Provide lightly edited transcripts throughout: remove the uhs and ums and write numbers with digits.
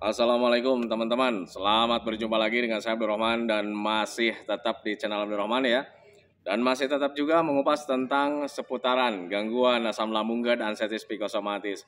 Assalamualaikum teman-teman, selamat berjumpa lagi dengan saya Abdul Rahman dan masih tetap di channel Abdul Rahman ya. Dan masih tetap juga mengupas tentang seputaran gangguan asam lambung dan anestesi psikosomatis.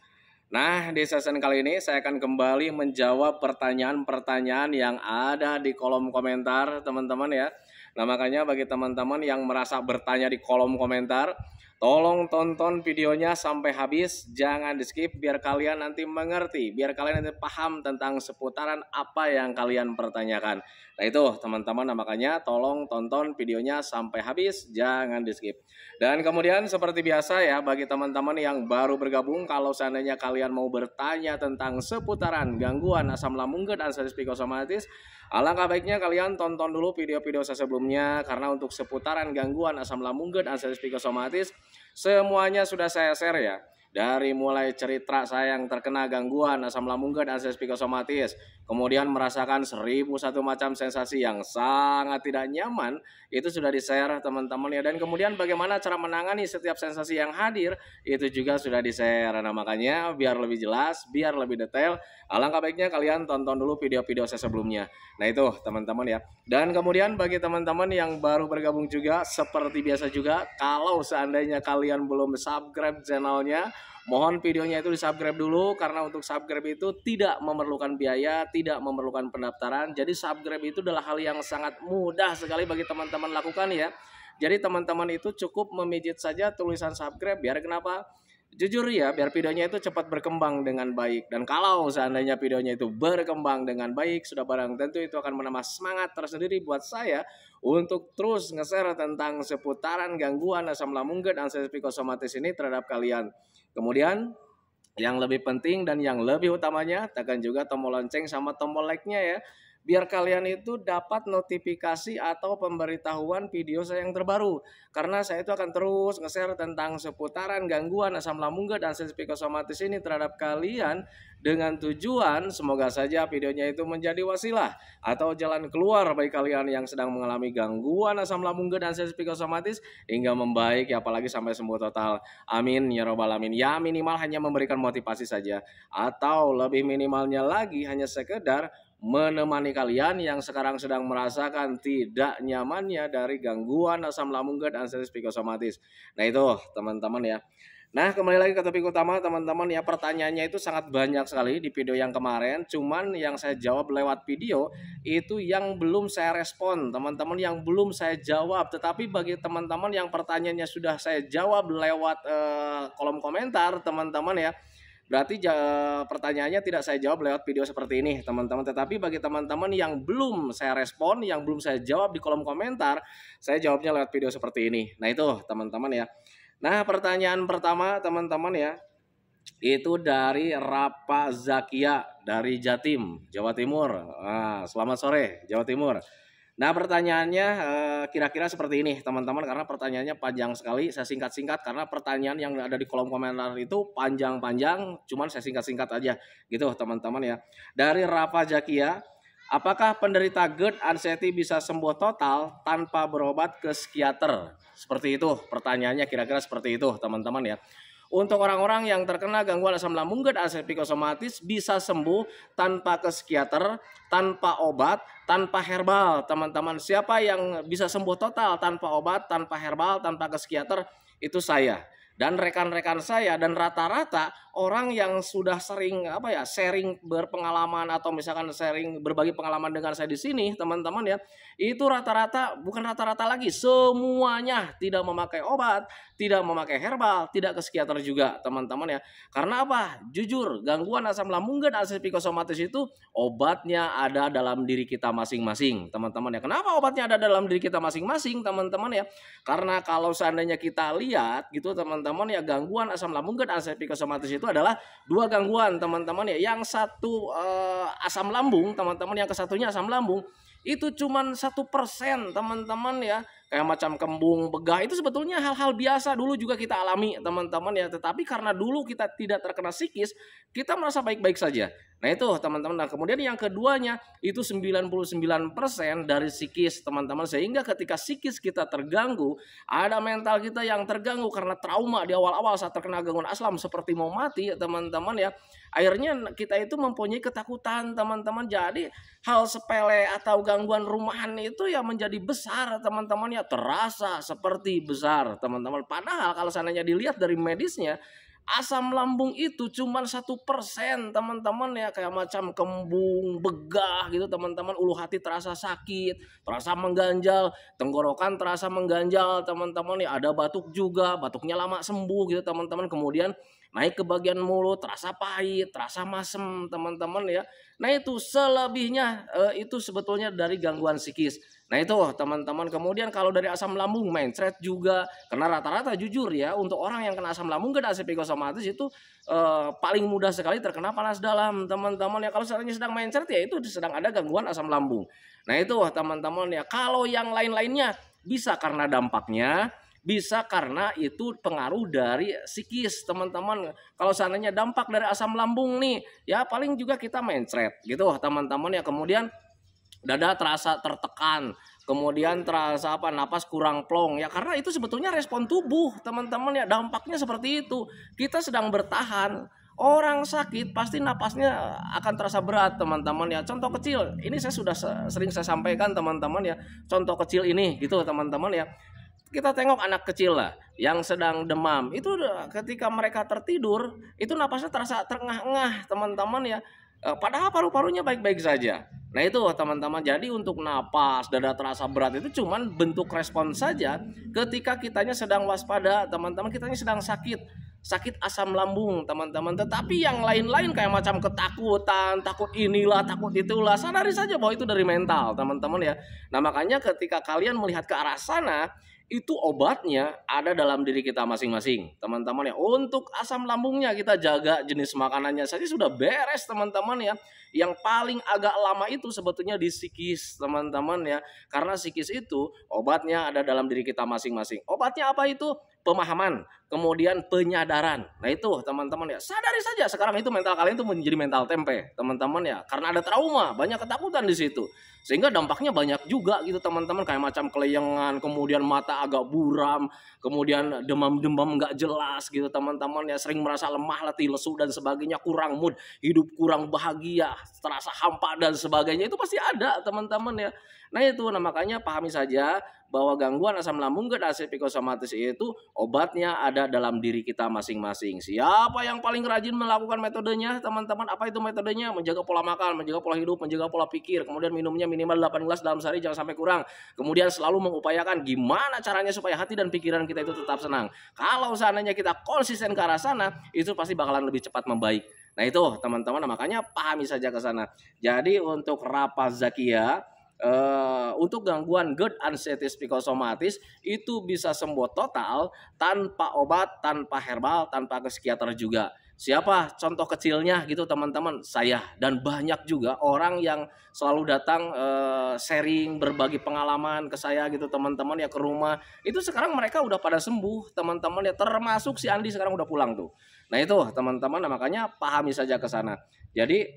Nah, di sesi kali ini saya akan kembali menjawab pertanyaan-pertanyaan yang ada di kolom komentar teman-teman ya. Nah, makanya bagi teman-teman yang merasa bertanya di kolom komentar, tolong tonton videonya sampai habis, jangan di skip biar kalian nanti mengerti, biar kalian nanti paham tentang seputaran apa yang kalian pertanyakan. Nah itu teman-teman, nah, makanya tolong tonton videonya sampai habis, jangan di skip. Dan kemudian seperti biasa ya, bagi teman-teman yang baru bergabung, kalau seandainya kalian mau bertanya tentang seputaran gangguan asam lambung dan anestesi psikosomatis, alangkah baiknya kalian tonton dulu video-video saya sebelumnya, karena untuk seputaran gangguan asam lambung dan anestesi psikosomatis semuanya sudah saya share ya. Dari mulai cerita saya yang terkena gangguan asam lambung dan anestesi psikosomatis, kemudian merasakan 1001 macam sensasi yang sangat tidak nyaman, itu sudah di-share teman-teman ya. Dan kemudian bagaimana cara menangani setiap sensasi yang hadir, itu juga sudah di-share. Nah makanya biar lebih jelas, biar lebih detail, alangkah baiknya kalian tonton dulu video-video saya sebelumnya. Nah itu teman-teman ya. Dan kemudian bagi teman-teman yang baru bergabung juga, seperti biasa juga, kalau seandainya kalian belum subscribe channelnya, mohon videonya itu di subscribe dulu, karena untuk subscribe itu tidak memerlukan biaya, tidak memerlukan pendaftaran. Jadi subscribe itu adalah hal yang sangat mudah sekali bagi teman-teman lakukan ya. Jadi teman-teman itu cukup memijit saja tulisan subscribe, biar kenapa? Jujur ya, biar videonya itu cepat berkembang dengan baik. Dan kalau seandainya videonya itu berkembang dengan baik, sudah barang tentu itu akan menambah semangat tersendiri buat saya untuk terus nge-share tentang seputaran gangguan asam lambung dan anestesi psikosomatis ini terhadap kalian. Kemudian yang lebih penting dan yang lebih utamanya, tekan juga tombol lonceng sama tombol like-nya ya, biar kalian itu dapat notifikasi atau pemberitahuan video saya yang terbaru. Karena saya itu akan terus nge-share tentang seputaran gangguan asam lambung dan anestesi psikosomatis ini terhadap kalian, dengan tujuan semoga saja videonya itu menjadi wasilah atau jalan keluar bagi kalian yang sedang mengalami gangguan asam lambung dan anestesi psikosomatis hingga membaik ya, apalagi sampai sembuh total. Amin ya robbal alamin. Ya minimal hanya memberikan motivasi saja, atau lebih minimalnya lagi hanya sekedar menemani kalian yang sekarang sedang merasakan tidak nyamannya dari gangguan asam lambung dan anestesi psikosomatis. Nah itu teman-teman ya. Nah kembali lagi ke topik utama teman-teman ya, pertanyaannya itu sangat banyak sekali di video yang kemarin, cuman yang saya jawab lewat video itu yang belum saya respon teman-teman, yang belum saya jawab. Tetapi bagi teman-teman yang pertanyaannya sudah saya jawab lewat kolom komentar teman-teman ya, berarti pertanyaannya tidak saya jawab lewat video seperti ini teman-teman. Tetapi bagi teman-teman yang belum saya respon, yang belum saya jawab di kolom komentar, saya jawabnya lewat video seperti ini. Nah itu teman-teman ya. Nah pertanyaan pertama teman-teman ya, itu dari Rapa Zakia dari Jatim, Jawa Timur. Nah, selamat sore Jawa Timur. Nah pertanyaannya kira-kira seperti ini teman-teman, karena pertanyaannya panjang sekali. Saya singkat-singkat karena pertanyaan yang ada di kolom komentar itu panjang-panjang, cuman saya singkat-singkat aja gitu teman-teman ya. Dari Rafa Zakia, apakah penderita GERD anxiety bisa sembuh total tanpa berobat ke psikiater? Seperti itu pertanyaannya, kira-kira seperti itu teman-teman ya. Untuk orang-orang yang terkena gangguan asam lambung dan anestesi psikosomatis bisa sembuh tanpa ke psikiater, tanpa obat, tanpa herbal, teman-teman. Siapa yang bisa sembuh total tanpa obat, tanpa herbal, tanpa ke psikiater? Itu saya dan rekan-rekan saya, dan rata-rata orang yang sudah sering sharing berpengalaman atau misalkan sharing berbagi pengalaman dengan saya di sini teman-teman ya, itu rata-rata, bukan rata-rata lagi, semuanya tidak memakai obat, tidak memakai herbal, tidak ke psikiater juga teman-teman ya. Karena apa? Jujur, gangguan asam lambung dan anestesi psikosomatis itu obatnya ada dalam diri kita masing-masing teman-teman ya. Kenapa obatnya ada dalam diri kita masing-masing teman-teman ya? Karena kalau seandainya kita lihat gitu teman-teman ya, gangguan asam lambung dan anestesi psikosomatis itu adalah dua gangguan teman-teman ya. Yang satu asam lambung teman-teman, yang kesatunya asam lambung. Itu cuman 1% teman-teman ya. Kayak macam kembung, begah, itu sebetulnya hal-hal biasa dulu juga kita alami teman-teman ya. Tetapi karena dulu kita tidak terkena psikis, kita merasa baik-baik saja. Nah itu teman-teman. Nah kemudian yang keduanya itu 99% dari psikis teman-teman. Sehingga ketika psikis kita terganggu, ada mental kita yang terganggu karena trauma di awal-awal saat terkena gangguan aslam seperti mau mati teman-teman ya. Akhirnya kita itu mempunyai ketakutan teman-teman. Jadi hal sepele atau gangguan rumahan itu ya menjadi besar teman-teman ya. Terasa seperti besar teman-teman. Padahal kalau seandainya dilihat dari medisnya, asam lambung itu cuma 1% teman-teman ya, kayak macam kembung, begah gitu teman-teman, ulu hati terasa sakit, terasa mengganjal, tenggorokan terasa mengganjal teman-teman ya, ada batuk juga, batuknya lama sembuh gitu teman-teman, kemudian naik ke bagian mulut terasa pahit, terasa masem teman-teman ya. Nah itu selebihnya itu sebetulnya dari gangguan psikis. Nah itu teman-teman, kemudian kalau dari asam lambung mencret juga, karena rata-rata jujur ya untuk orang yang kena asam lambung dan ACP psikosomatis itu paling mudah sekali terkena panas dalam teman-teman ya. Kalau seandainya sedang mencret ya itu sedang ada gangguan asam lambung. Nah itu teman-teman ya, kalau yang lain-lainnya bisa karena dampaknya, bisa karena itu pengaruh dari psikis teman-teman. Kalau seandainya dampak dari asam lambung nih ya paling juga kita mencret gitu teman-teman ya, kemudian dada terasa tertekan, kemudian terasa napas kurang plong ya, karena itu sebetulnya respon tubuh teman-teman ya, dampaknya seperti itu. Kita sedang bertahan, orang sakit pasti napasnya akan terasa berat teman-teman ya. Contoh kecil ini saya sudah sering saya sampaikan teman-teman ya, contoh kecil ini gitu teman-teman ya. Kita tengok anak kecil lah yang sedang demam, itu ketika mereka tertidur itu napasnya terasa terengah-engah teman-teman ya, padahal paru-parunya baik-baik saja. Nah itu teman-teman, jadi untuk napas, dada terasa berat itu cuman bentuk respon saja ketika kitanya sedang waspada teman-teman, kitanya sedang sakit asam lambung teman-teman. Tetapi yang lain-lain kayak macam ketakutan, takut inilah, takut itulah, sadari saja bahwa itu dari mental teman-teman ya. Nah makanya ketika kalian melihat ke arah sana, itu obatnya ada dalam diri kita masing-masing teman-teman ya. Untuk asam lambungnya kita jaga jenis makanannya saja sudah beres teman-teman ya. Yang paling agak lama itu sebetulnya di psikis teman-teman ya, karena psikis itu obatnya ada dalam diri kita masing-masing. Obatnya apa itu? Pemahaman, kemudian penyadaran. Nah itu teman-teman ya, sadari saja sekarang itu mental kalian itu menjadi mental tempe teman-teman ya, karena ada trauma, banyak ketakutan di situ, sehingga dampaknya banyak juga gitu teman-teman, kayak macam keleyengan, kemudian mata agak buram, kemudian demam-demam nggak jelas gitu teman-teman ya, sering merasa lemah, letih, lesu dan sebagainya, kurang mood, hidup kurang bahagia, terasa hampa dan sebagainya, itu pasti ada teman-teman ya. Nah itu, nah makanya pahami saja bahwa gangguan asam lambung dan ACP psikosomatis itu obatnya ada dalam diri kita masing-masing. Siapa yang paling rajin melakukan metodenya teman-teman? Apa itu metodenya? Menjaga pola makan, menjaga pola hidup, menjaga pola pikir, kemudian minumnya minimal 8 gelas dalam sehari, jangan sampai kurang. Kemudian selalu mengupayakan gimana caranya supaya hati dan pikiran kita itu tetap senang. Kalau seandainya kita konsisten ke arah sana, itu pasti bakalan lebih cepat membaik. Nah itu teman-teman, makanya pahami saja ke sana. Jadi untuk Rapha Zakia, untuk gangguan GERD anxieties psikosomatis itu bisa sembuh total tanpa obat, tanpa herbal, tanpa ke psikiater juga. Siapa contoh kecilnya gitu teman-teman? Saya, dan banyak juga orang yang selalu datang sharing, berbagi pengalaman ke saya gitu teman-teman ya, ke rumah. Itu sekarang mereka udah pada sembuh teman-teman ya, termasuk si Andi sekarang udah pulang tuh. Nah itu teman-teman, nah, makanya pahami saja ke sana. Jadi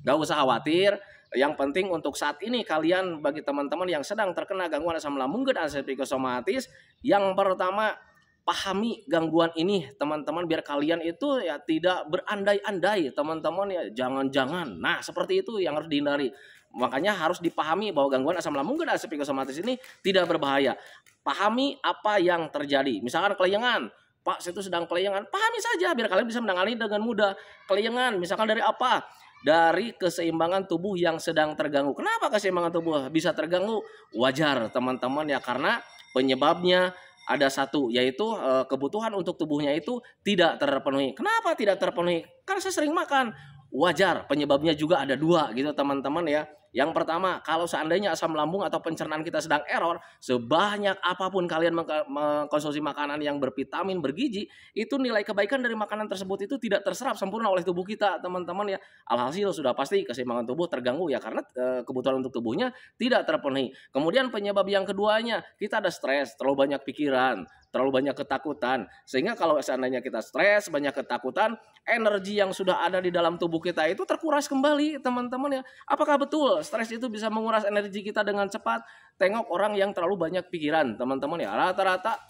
gak usah khawatir. Yang penting untuk saat ini kalian, bagi teman-teman yang sedang terkena gangguan asam lambung dan ACP psikosomatis, yang pertama pahami gangguan ini teman-teman, biar kalian itu ya tidak berandai-andai teman-teman ya, jangan-jangan. Nah seperti itu yang harus dihindari. Makanya harus dipahami bahwa gangguan asam lambung dan ACP psikosomatis ini tidak berbahaya. Pahami apa yang terjadi. Misalkan keleyengan, Pak saya itu sedang keleyengan, pahami saja biar kalian bisa menangani dengan mudah. Keleyengan misalkan dari apa? Dari keseimbangan tubuh yang sedang terganggu. Kenapa keseimbangan tubuh bisa terganggu? Wajar teman-teman ya, karena penyebabnya ada satu, yaitu kebutuhan untuk tubuhnya itu tidak terpenuhi. Kenapa tidak terpenuhi? Karena saya sering makan. Wajar, penyebabnya juga ada dua gitu teman-teman ya. Yang pertama, kalau seandainya asam lambung atau pencernaan kita sedang error, sebanyak apapun kalian mengkonsumsi makanan yang bervitamin, bergizi, itu nilai kebaikan dari makanan tersebut itu tidak terserap sempurna oleh tubuh kita, teman-teman ya. Alhasil sudah pasti keseimbangan tubuh terganggu ya, karena kebutuhan untuk tubuhnya tidak terpenuhi. Kemudian penyebab yang keduanya, kita ada stres, terlalu banyak pikiran, terlalu banyak ketakutan. Sehingga kalau seandainya kita stres, banyak ketakutan, energi yang sudah ada di dalam tubuh kita itu terkuras kembali, teman-teman ya. Apakah betul stres itu bisa menguras energi kita dengan cepat? Tengok orang yang terlalu banyak pikiran, teman-teman ya. Rata-rata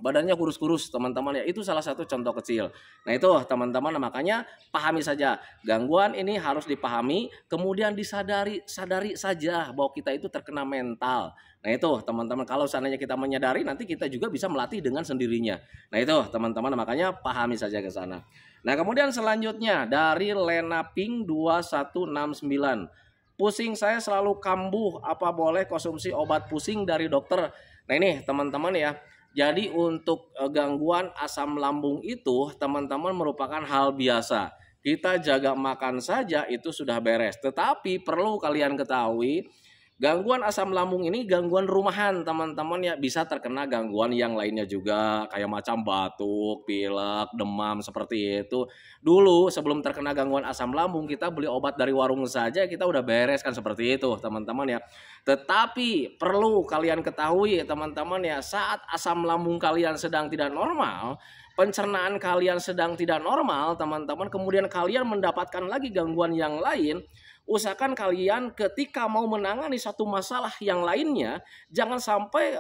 badannya kurus-kurus, teman-teman ya. Itu salah satu contoh kecil. Nah itu teman-teman, makanya pahami saja. Gangguan ini harus dipahami, kemudian sadari saja bahwa kita itu terkena mental. Nah itu teman-teman, kalau seandainya kita menyadari, nanti kita juga bisa melatih dengan sendirinya. Nah itu teman-teman, makanya pahami saja ke sana. Nah kemudian selanjutnya dari Lena Pink 2169. Pusing saya selalu kambuh, apa boleh konsumsi obat pusing dari dokter? Nah ini teman-teman ya. Jadi untuk gangguan asam lambung itu teman-teman merupakan hal biasa. Kita jaga makan saja itu sudah beres. Tetapi perlu kalian ketahui, gangguan asam lambung ini gangguan rumahan, teman-teman ya. Bisa terkena gangguan yang lainnya juga, kayak macam batuk, pilek, demam seperti itu. Dulu sebelum terkena gangguan asam lambung, kita beli obat dari warung saja kita udah beres kan, seperti itu teman-teman ya. Tetapi perlu kalian ketahui teman-teman ya, saat asam lambung kalian sedang tidak normal, pencernaan kalian sedang tidak normal teman-teman, kemudian kalian mendapatkan lagi gangguan yang lain, usahakan kalian ketika mau menangani satu masalah yang lainnya, jangan sampai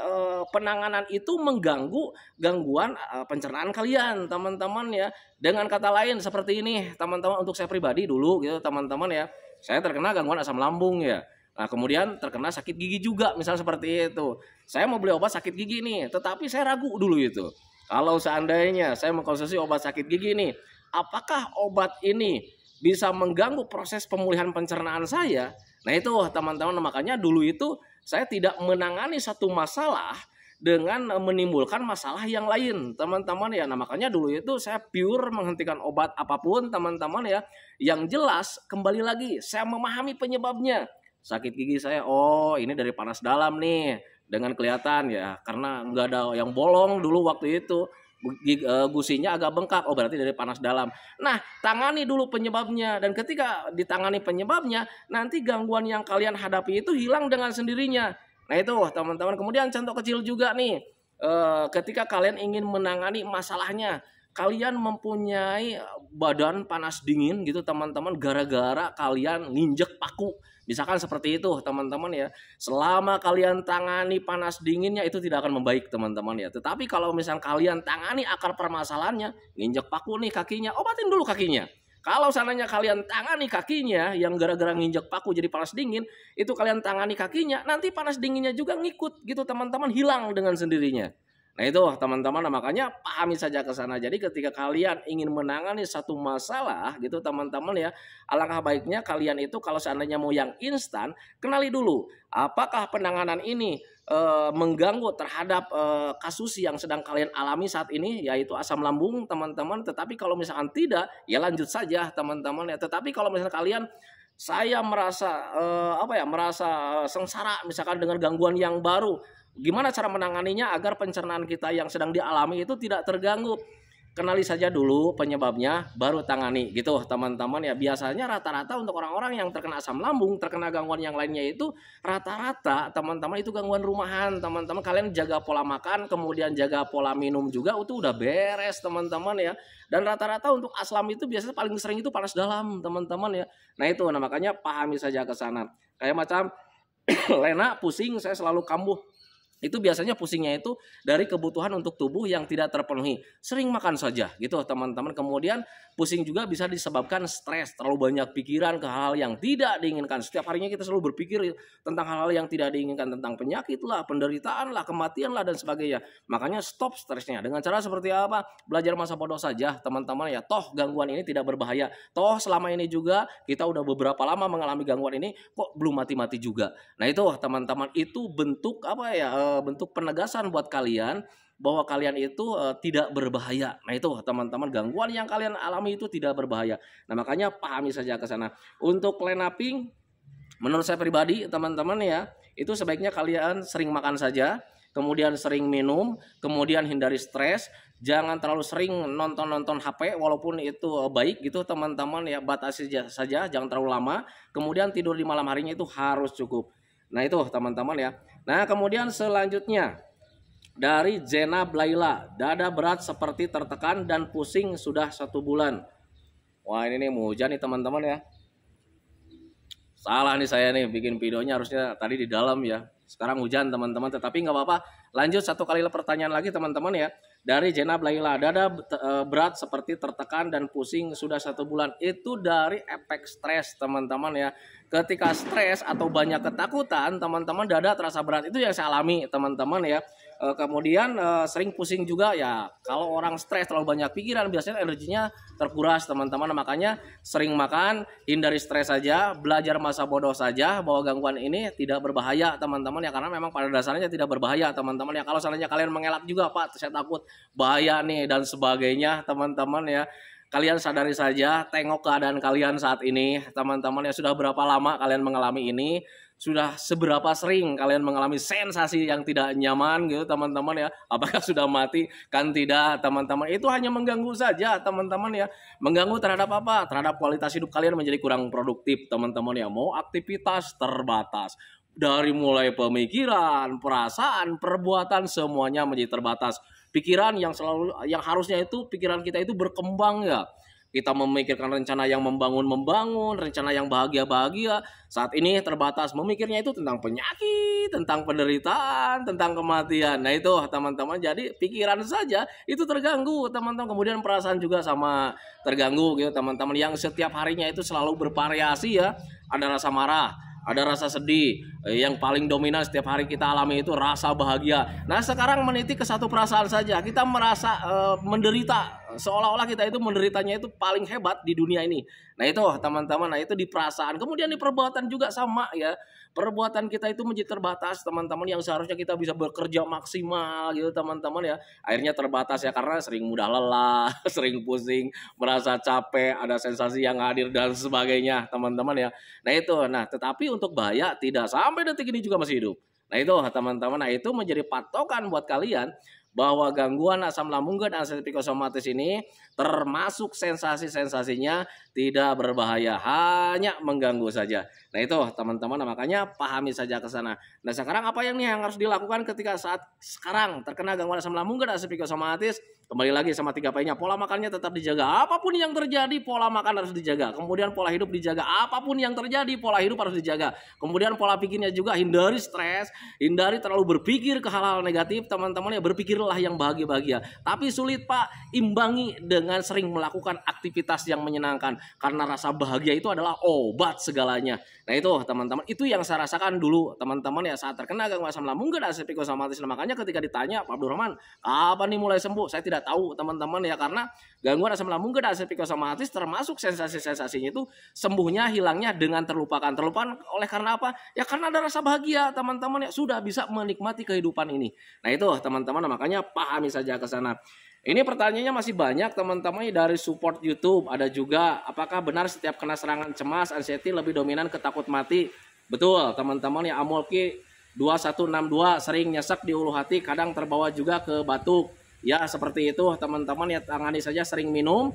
penanganan itu mengganggu gangguan pencernaan kalian, teman-teman ya. Dengan kata lain seperti ini, teman-teman, untuk saya pribadi dulu gitu, teman-teman ya. Saya terkena gangguan asam lambung ya. Nah, kemudian terkena sakit gigi juga, misalnya seperti itu. Saya mau beli obat sakit gigi nih, tetapi saya ragu dulu itu. Kalau seandainya saya mengkonsumsi obat sakit gigi nih, apakah obat ini bisa mengganggu proses pemulihan pencernaan saya? Nah itu teman-teman, makanya dulu itu saya tidak menangani satu masalah dengan menimbulkan masalah yang lain, teman-teman ya. Nah makanya dulu itu saya pure menghentikan obat apapun, teman-teman ya. Yang jelas kembali lagi saya memahami penyebabnya. Sakit gigi saya, oh ini dari panas dalam nih, dengan kelihatan ya, karena nggak ada yang bolong dulu waktu itu. Gusinya agak bengkak, oh berarti dari panas dalam. Nah, tangani dulu penyebabnya, dan ketika ditangani penyebabnya, nanti gangguan yang kalian hadapi itu hilang dengan sendirinya. Nah itu teman-teman. Kemudian contoh kecil juga nih, ketika kalian ingin menangani masalahnya, kalian mempunyai badan panas dingin gitu teman-teman, gara-gara kalian nginjek paku. Misalkan seperti itu teman-teman ya. Selama kalian tangani panas dinginnya itu tidak akan membaik teman-teman ya. Tetapi kalau misalnya kalian tangani akar permasalahannya, nginjek paku nih kakinya, obatin dulu kakinya. Kalau seandainya kalian tangani kakinya yang gara-gara nginjek paku jadi panas dingin, itu kalian tangani kakinya, nanti panas dinginnya juga ngikut gitu teman-teman, hilang dengan sendirinya. Nah itu teman-teman, makanya pahami saja ke sana. Jadi ketika kalian ingin menangani satu masalah gitu teman-teman ya, alangkah baiknya kalian itu kalau seandainya mau yang instan, kenali dulu apakah penanganan ini mengganggu terhadap kasus yang sedang kalian alami saat ini, yaitu asam lambung teman-teman. Tetapi kalau misalkan tidak, ya lanjut saja teman-teman ya. Tetapi kalau misalkan kalian, saya merasa merasa sengsara misalkan dengan gangguan yang baru, gimana cara menanganinya agar pencernaan kita yang sedang dialami itu tidak terganggu? Kenali saja dulu penyebabnya, baru tangani gitu teman-teman ya. Biasanya rata-rata untuk orang-orang yang terkena asam lambung, terkena gangguan yang lainnya itu rata-rata teman-teman itu gangguan rumahan. Teman-teman kalian jaga pola makan, kemudian jaga pola minum juga, itu udah beres teman-teman ya. Dan rata-rata untuk asam itu biasanya paling sering itu panas dalam teman-teman ya. Nah itu, nah makanya pahami saja ke sana. Kayak macam Lena pusing saya selalu kambuh, itu biasanya pusingnya itu dari kebutuhan untuk tubuh yang tidak terpenuhi. Sering makan saja gitu teman-teman. Kemudian pusing juga bisa disebabkan stres, terlalu banyak pikiran ke hal yang tidak diinginkan. Setiap harinya kita selalu berpikir tentang hal-hal yang tidak diinginkan, tentang penyakit lah, penderitaan lah, kematian lah, dan sebagainya. Makanya stop stresnya. Dengan cara seperti apa? Belajar masa bodoh saja teman-teman ya. Toh gangguan ini tidak berbahaya. Toh selama ini juga kita udah beberapa lama mengalami gangguan ini, kok belum mati-mati juga. Nah itu teman-teman, itu bentuk apa ya? Bentuk penegasan buat kalian bahwa kalian itu tidak berbahaya. Nah itu teman-teman, gangguan yang kalian alami itu tidak berbahaya. Nah makanya pahami saja ke sana. Untuk Lena Pink Menurut saya pribadi, teman-teman ya, itu sebaiknya kalian sering makan saja, kemudian sering minum, kemudian hindari stres, jangan terlalu sering nonton-nonton HP walaupun itu baik gitu teman-teman ya, batasi saja, jangan terlalu lama. Kemudian tidur di malam harinya itu harus cukup. Nah itu teman-teman ya. Nah kemudian selanjutnya dari Jenab Laila, dada berat seperti tertekan dan pusing sudah 1 bulan. Wah ini nih mau hujan nih teman-teman ya. Salah nih saya nih bikin videonya harusnya tadi di dalam ya. Sekarang hujan teman-teman, tetapi nggak apa-apa. Lanjut satu kali pertanyaan lagi teman-teman ya. Dari Jenab Laila, dada berat seperti tertekan dan pusing sudah 1 bulan. Itu dari efek stres teman-teman ya. Ketika stres atau banyak ketakutan teman-teman, dada terasa berat. Itu yang saya alami teman-teman ya. Kemudian sering pusing juga ya. Kalau orang stres terlalu banyak pikiran biasanya energinya terkuras teman-teman. Makanya sering makan, hindari stres saja, belajar masa bodoh saja bahwa gangguan ini tidak berbahaya teman-teman ya, karena memang pada dasarnya tidak berbahaya teman-teman ya. Kalau seandainya kalian mengelak juga, Pak saya takut bahaya nih dan sebagainya teman-teman ya, kalian sadari saja, tengok keadaan kalian saat ini teman-teman ya, sudah berapa lama kalian mengalami ini, sudah seberapa sering kalian mengalami sensasi yang tidak nyaman gitu teman-teman ya. Apakah sudah mati? Kan tidak teman-teman. Itu hanya mengganggu saja teman-teman ya. Mengganggu terhadap apa? Terhadap kualitas hidup kalian menjadi kurang produktif teman-teman ya. Mau aktivitas terbatas. Dari mulai pemikiran, perasaan, perbuatan semuanya menjadi terbatas. Pikiran yang harusnya itu pikiran kita itu berkembang ya. Kita memikirkan rencana yang membangun, rencana yang bahagia-bahagia. Saat ini terbatas, memikirnya itu tentang penyakit, tentang penderitaan, tentang kematian. Nah itu teman-teman, jadi pikiran saja itu terganggu teman-teman. Kemudian perasaan juga sama terganggu gitu teman-teman. Yang setiap harinya itu selalu bervariasi ya. Ada rasa marah, ada rasa sedih. Yang paling dominan setiap hari kita alami itu rasa bahagia. Nah sekarang meniti ke satu perasaan saja. Kita merasa menderita, seolah-olah kita itu menderitanya itu paling hebat di dunia ini. Nah itu teman-teman, nah itu di perasaan. Kemudian di perbuatan juga sama ya. Perbuatan kita itu menjadi terbatas teman-teman, yang seharusnya kita bisa bekerja maksimal gitu teman-teman ya. Akhirnya terbatas ya, karena sering mudah lelah, sering pusing, merasa capek, ada sensasi yang hadir dan sebagainya teman-teman ya. Nah itu, nah tetapi untuk bahaya tidak, sampai detik ini juga masih hidup. Nah itu teman-teman, nah itu menjadi patokan buat kalian bahwa gangguan asam lambung dan anxiety psikosomatis ini termasuk sensasi-sensasinya tidak berbahaya, hanya mengganggu saja. Nah itu teman-teman, makanya pahami saja ke sana. Nah sekarang apa yang harus dilakukan ketika saat sekarang terkena gangguan asam lambung dan anxiety psikosomatis? Kembali lagi sama 3P-nya, pola makannya tetap dijaga. Apapun yang terjadi, pola makan harus dijaga. Kemudian pola hidup dijaga. Apapun yang terjadi, pola hidup harus dijaga. Kemudian pola pikirnya juga, hindari stres, hindari terlalu berpikir ke hal-hal negatif teman-teman ya. Berpikirlah yang bahagia-bahagia. Tapi sulit Pak, imbangi dengan sering melakukan aktivitas yang menyenangkan. Karena rasa bahagia itu adalah obat segalanya. Nah itu teman-teman, itu yang saya rasakan dulu teman-teman ya, saat terkena gangguan asam lambung dan anxiety psikosomatis. Makanya ketika ditanya, Pak Abdurrahman, kapan nih mulai sembuh? Saya tidak tahu teman-teman ya, karena gangguan asam lambung dan anxiety psikosomatis termasuk sensasi-sensasinya itu sembuhnya, hilangnya dengan terlupakan. Terlupakan oleh karena apa? Ya karena ada rasa bahagia teman-teman ya, sudah bisa menikmati kehidupan ini. Nah itu teman-teman, makanya pahami saja ke sana. Ini pertanyaannya masih banyak teman-teman dari support YouTube. Ada juga, apakah benar setiap kena serangan cemas, anxiety lebih dominan ke takut mati? Betul teman-teman ya, Amolki 2162 sering nyesek di ulu hati, kadang terbawa juga ke batuk. Ya seperti itu teman-teman ya, tangani saja, sering minum,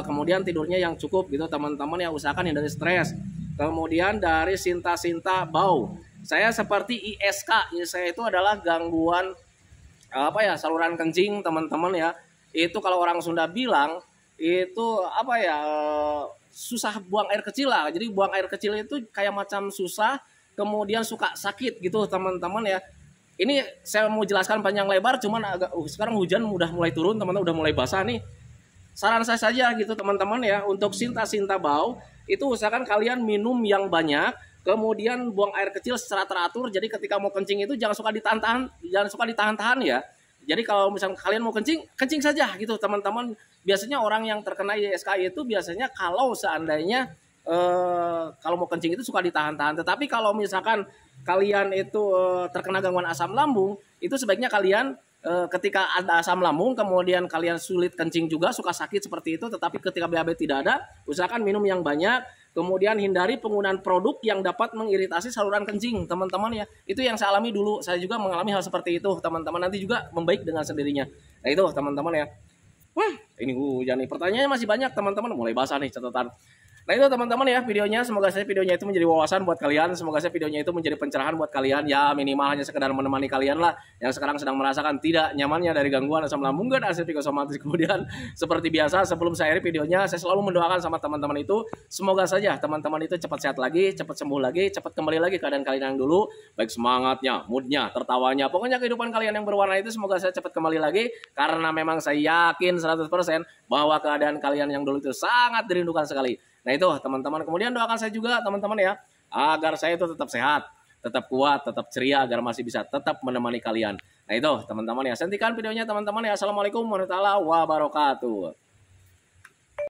kemudian tidurnya yang cukup gitu teman-teman ya, usahakan hindari stres. Kemudian dari Sinta Bau, saya seperti ISK, saya itu adalah gangguan apa ya, saluran kencing teman-teman ya. Itu kalau orang Sunda bilang itu apa ya, susah buang air kecil lah. Jadi buang air kecil itu kayak macam susah, kemudian suka sakit gitu teman-teman ya. Ini saya mau jelaskan panjang lebar, cuman agak sekarang hujan udah mulai turun teman-teman, udah mulai basah nih. Saran saya saja gitu teman-teman ya, untuk Sinta Bau itu usahakan kalian minum yang banyak, kemudian buang air kecil secara teratur. Jadi ketika mau kencing itu jangan suka ditahan-tahan ya. Jadi kalau misalnya kalian mau kencing saja gitu teman-teman. Biasanya orang yang terkena ISK itu biasanya kalau seandainya kalau mau kencing itu suka ditahan-tahan. Tetapi kalau misalkan kalian itu terkena gangguan asam lambung, itu sebaiknya kalian ketika ada asam lambung, kemudian kalian sulit kencing juga, suka sakit seperti itu, tetapi ketika BAB tidak ada, usahakan minum yang banyak. Kemudian hindari penggunaan produk yang dapat mengiritasi saluran kencing, teman-teman ya. Itu yang saya alami dulu. Saya juga mengalami hal seperti itu, teman-teman. Nanti juga membaik dengan sendirinya. Nah itu teman-teman ya. Wah, ini hujan nih. Pertanyaannya masih banyak, teman-teman. Mulai basah nih catatan. Nah itu teman-teman ya videonya. Semoga saya videonya itu menjadi wawasan buat kalian. Semoga saya videonya itu menjadi pencerahan buat kalian. Ya minimal hanya sekedar menemani kalian lah yang sekarang sedang merasakan tidak nyamannya dari gangguan asam lambung dan asam psikosomatis. Kemudian seperti biasa sebelum saya akhiri videonya, saya selalu mendoakan sama teman-teman itu. Semoga saja teman-teman itu cepat sehat lagi, cepat sembuh lagi, cepat kembali lagi keadaan kalian yang dulu. Baik semangatnya, moodnya, tertawanya. Pokoknya kehidupan kalian yang berwarna itu semoga saya cepat kembali lagi. Karena memang saya yakin 100% bahwa keadaan kalian yang dulu itu sangat dirindukan sekali. Nah itu teman-teman, kemudian doakan saya juga teman-teman ya, agar saya itu tetap sehat, tetap kuat, tetap ceria, agar masih bisa tetap menemani kalian. Nah itu teman-teman ya, hentikan videonya teman-teman ya. Assalamualaikum warahmatullahi wabarakatuh.